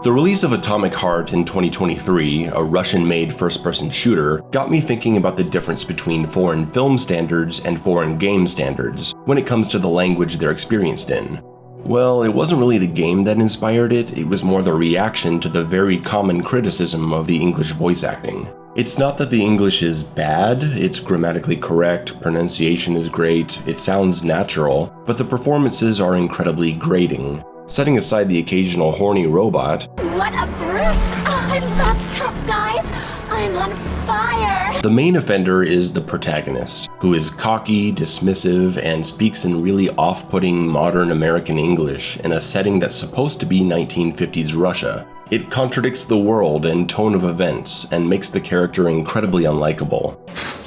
The release of Atomic Heart in 2023, a Russian-made first-person shooter, got me thinking about the difference between foreign film standards and foreign game standards when it comes to the language they're experienced in. Well, it wasn't really the game that inspired it, it was more the reaction to the very common criticism of the English voice acting. It's not that the English is bad, it's grammatically correct, pronunciation is great, it sounds natural, but the performances are incredibly grating. Setting aside the occasional horny robot, what a brute! Oh, I love tough guys! I'm on fire! The main offender is the protagonist, who is cocky, dismissive, and speaks in really off-putting modern American English in a setting that's supposed to be 1950s Russia. It contradicts the world and tone of events, and makes the character incredibly unlikable.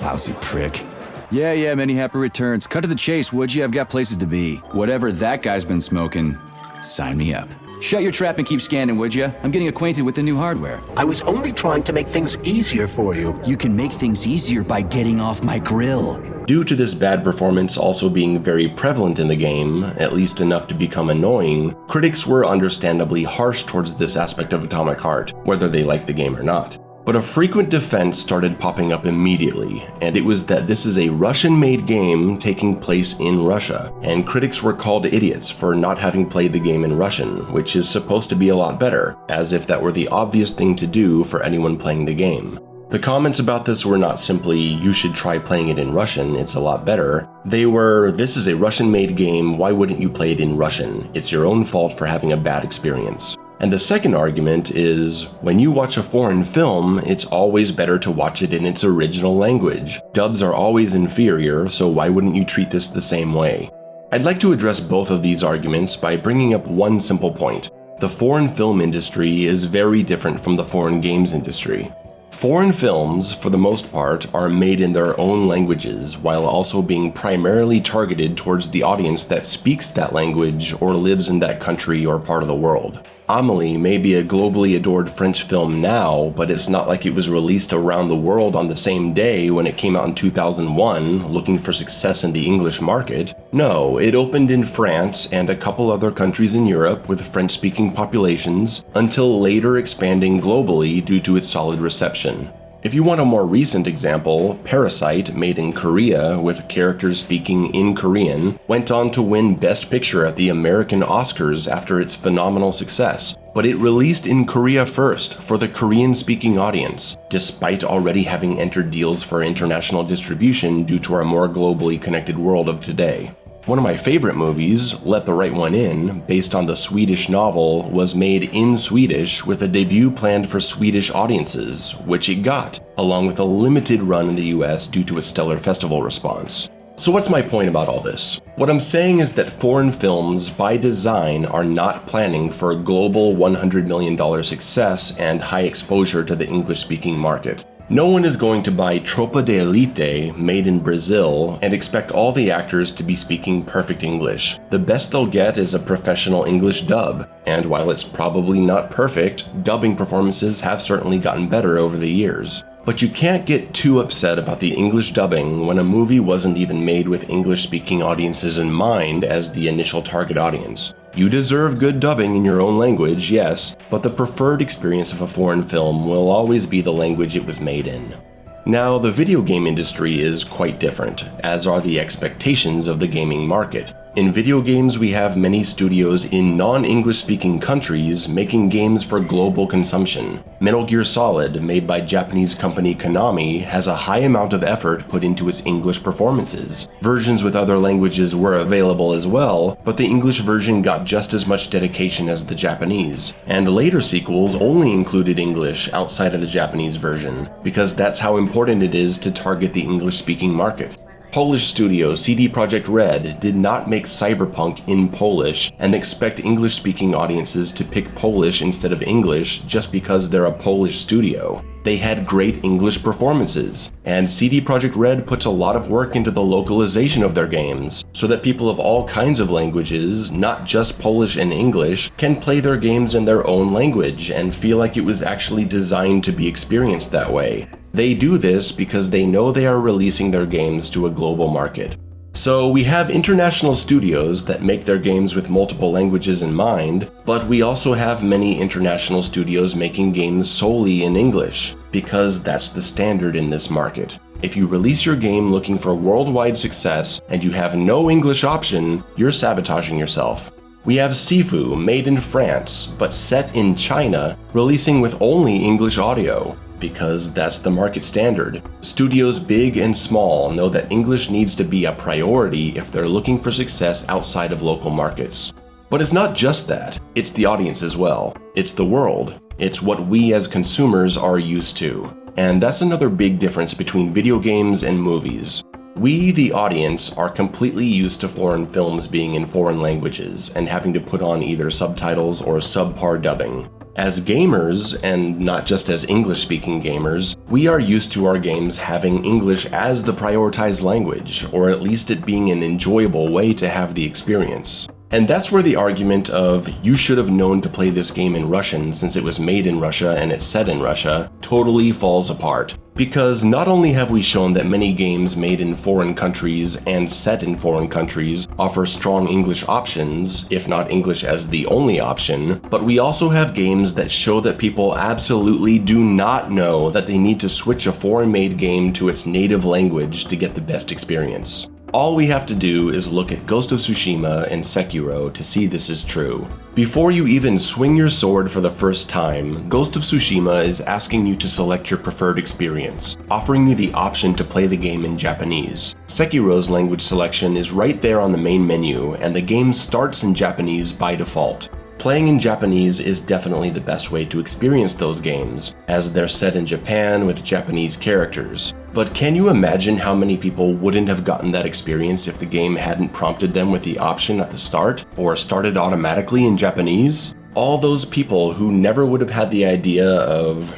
Lousy prick. Yeah, many happy returns. Cut to the chase, would you? I've got places to be. Whatever that guy's been smoking, sign me up. Shut your trap and keep scanning, would you? I'm getting acquainted with the new hardware. I was only trying to make things easier for you. You can make things easier by getting off my grill. Due to this bad performance also being very prevalent in the game, at least enough to become annoying, critics were understandably harsh towards this aspect of Atomic Heart, whether they liked the game or not. But a frequent defense started popping up immediately, and it was that this is a Russian-made game taking place in Russia, and critics were called idiots for not having played the game in Russian, which is supposed to be a lot better, as if that were the obvious thing to do for anyone playing the game. The comments about this were not simply, you should try playing it in Russian, it's a lot better. They were, this is a Russian-made game, why wouldn't you play it in Russian? It's your own fault for having a bad experience. And the second argument is, when you watch a foreign film, it's always better to watch it in its original language. Dubs are always inferior, so why wouldn't you treat this the same way? I'd like to address both of these arguments by bringing up one simple point. The foreign film industry is very different from the foreign games industry. Foreign films, for the most part, are made in their own languages, while also being primarily targeted towards the audience that speaks that language or lives in that country or part of the world. Amélie may be a globally adored French film now, but it's not like it was released around the world on the same day when it came out in 2001, looking for success in the English market. No, it opened in France and a couple other countries in Europe with French-speaking populations, until later expanding globally due to its solid reception. If you want a more recent example, Parasite, made in Korea with characters speaking in Korean, went on to win Best Picture at the American Oscars after its phenomenal success, but it released in Korea first for the Korean-speaking audience, despite already having entered deals for international distribution due to our more globally connected world of today. One of my favorite movies, Let the Right One In, based on the Swedish novel, was made in Swedish with a debut planned for Swedish audiences, which it got, along with a limited run in the US due to a stellar festival response. So what's my point about all this? What I'm saying is that foreign films, by design, are not planning for a global $100 million success and high exposure to the English-speaking market. No one is going to buy Tropa de Elite, made in Brazil, and expect all the actors to be speaking perfect English. The best they'll get is a professional English dub, and while it's probably not perfect, dubbing performances have certainly gotten better over the years. But you can't get too upset about the English dubbing when a movie wasn't even made with English-speaking audiences in mind as the initial target audience. You deserve good dubbing in your own language, yes, but the preferred experience of a foreign film will always be the language it was made in. Now, the video game industry is quite different, as are the expectations of the gaming market. In video games, we have many studios in non-English speaking countries making games for global consumption. Metal Gear Solid, made by Japanese company Konami, has a high amount of effort put into its English performances. Versions with other languages were available as well, but the English version got just as much dedication as the Japanese. And later sequels only included English outside of the Japanese version, because that's how important it is to target the English-speaking market. Polish studio CD Projekt Red did not make Cyberpunk in Polish and expect English-speaking audiences to pick Polish instead of English just because they're a Polish studio. They had great English performances, and CD Projekt Red puts a lot of work into the localization of their games, so that people of all kinds of languages, not just Polish and English, can play their games in their own language and feel like it was actually designed to be experienced that way. They do this because they know they are releasing their games to a global market. So we have international studios that make their games with multiple languages in mind, but we also have many international studios making games solely in English, because that's the standard in this market. If you release your game looking for worldwide success and you have no English option, you're sabotaging yourself. We have Sifu, made in France, but set in China, releasing with only English audio, because that's the market standard. Studios big and small know that English needs to be a priority if they're looking for success outside of local markets. But it's not just that, it's the audience as well. It's the world. It's what we as consumers are used to. And that's another big difference between video games and movies. We, the audience, are completely used to foreign films being in foreign languages and having to put on either subtitles or subpar dubbing. As gamers, and not just as English-speaking gamers, we are used to our games having English as the prioritized language, or at least it being an enjoyable way to have the experience. And that's where the argument of you should have known to play this game in Russian since it was made in Russia and it's set in Russia totally falls apart. Because not only have we shown that many games made in foreign countries and set in foreign countries offer strong English options, if not English as the only option, but we also have games that show that people absolutely do not know that they need to switch a foreign-made game to its native language to get the best experience. All we have to do is look at Ghost of Tsushima and Sekiro to see this is true. Before you even swing your sword for the first time, Ghost of Tsushima is asking you to select your preferred experience, offering you the option to play the game in Japanese. Sekiro's language selection is right there on the main menu, and the game starts in Japanese by default. Playing in Japanese is definitely the best way to experience those games, as they're set in Japan with Japanese characters. But can you imagine how many people wouldn't have gotten that experience if the game hadn't prompted them with the option at the start, or started automatically in Japanese? All those people who never would have had the idea of,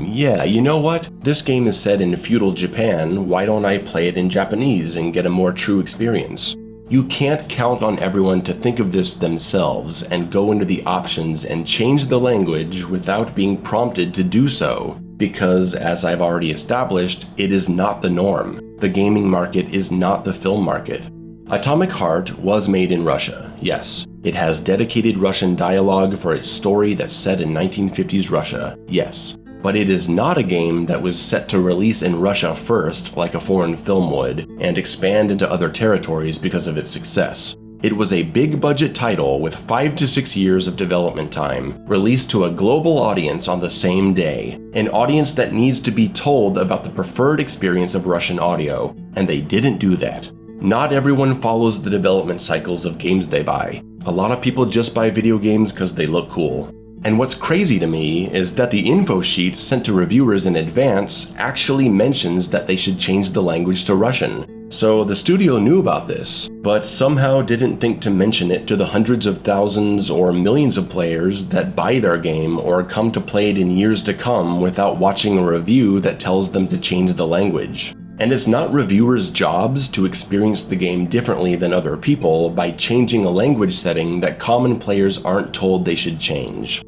yeah, you know what? This game is set in feudal Japan, why don't I play it in Japanese and get a more true experience? You can't count on everyone to think of this themselves and go into the options and change the language without being prompted to do so, because as I've already established, it is not the norm. The gaming market is not the film market. Atomic Heart was made in Russia, yes. It has dedicated Russian dialogue for its story that's set in 1950s Russia, yes. But it is not a game that was set to release in Russia first, like a foreign film would, and expand into other territories because of its success. It was a big-budget title with 5 to 6 years of development time, released to a global audience on the same day, an audience that needs to be told about the preferred experience of Russian audio, and they didn't do that. Not everyone follows the development cycles of games they buy. A lot of people just buy video games because they look cool. And what's crazy to me is that the info sheet sent to reviewers in advance actually mentions that they should change the language to Russian. So the studio knew about this, but somehow didn't think to mention it to the hundreds of thousands or millions of players that buy their game or come to play it in years to come without watching a review that tells them to change the language. And it's not reviewers' jobs to experience the game differently than other people by changing a language setting that common players aren't told they should change.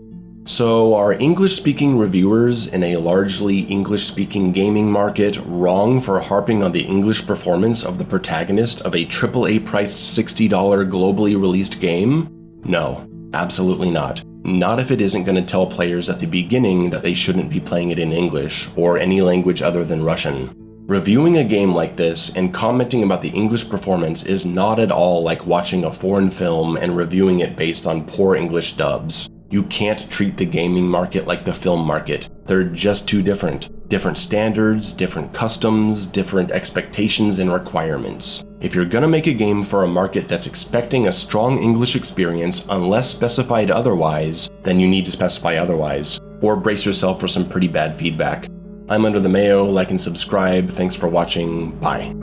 So are English-speaking reviewers in a largely English-speaking gaming market wrong for harping on the English performance of the protagonist of a AAA-priced $60 globally released game? No, absolutely not. Not if it isn't going to tell players at the beginning that they shouldn't be playing it in English, or any language other than Russian. Reviewing a game like this and commenting about the English performance is not at all like watching a foreign film and reviewing it based on poor English dubs. You can't treat the gaming market like the film market. They're just too different. Different standards, different customs, different expectations and requirements. If you're gonna make a game for a market that's expecting a strong English experience unless specified otherwise, then you need to specify otherwise, or brace yourself for some pretty bad feedback. I'm Under the Mayo, like and subscribe, thanks for watching, bye.